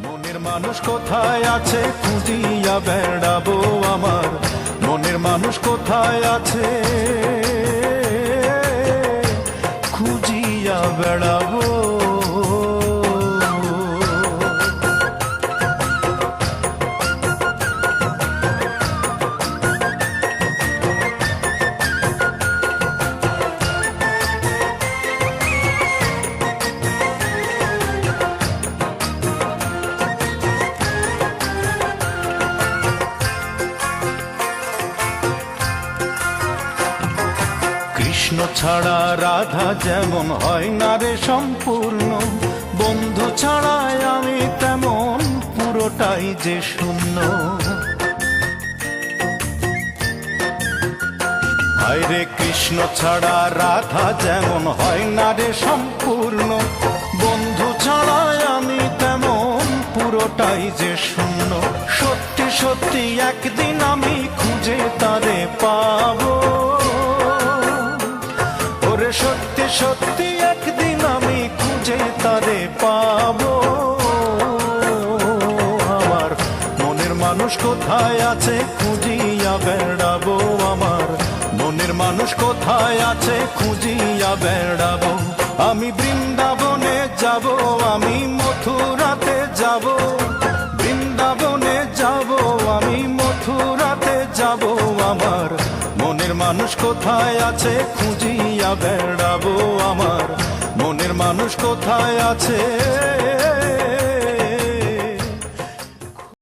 মনের মানুষ কোথায় আছে খুঁজিয়া বেড়াবো আমার মনের মানুষ কোথায় আছে খুঁজিয়া বেড়াবো। কৃষ্ণ ছাড়া রাধা যেমন হয় না রে সম্পূর্ণ, বন্ধু ছাড়াই আমি তেমন পুরোটাই যে শূন্য। হায় রে কৃষ্ণ ছাড়া রাধা যেমন হয় না রে সম্পূর্ণ, বন্ধু ছাড়াই আমি তেমন পুরোটাই যে শূন্য। সত্যি সত্যি একদিন আমি খুঁজে তারে পাবো, সত্যি সত্যি একদিন আমি খুঁজে তারে পাবো। আমার মনের মানুষ কোথায় আছে খুঁজিয়া বেড়াবো, আমার মনের মানুষ কোথায় আছে খুঁজিয়া বেড়াবো। আমি বৃন্দাবনে যাব, আমি মথুরাতে যাব, বৃন্দাবনে যাব, আমি মথুরাতে যাব। আমার মনের মানুষ কোথায় আছে খুঁজিয়া বেড়াবো, আমার মনের মানুষ কোথায় আছে।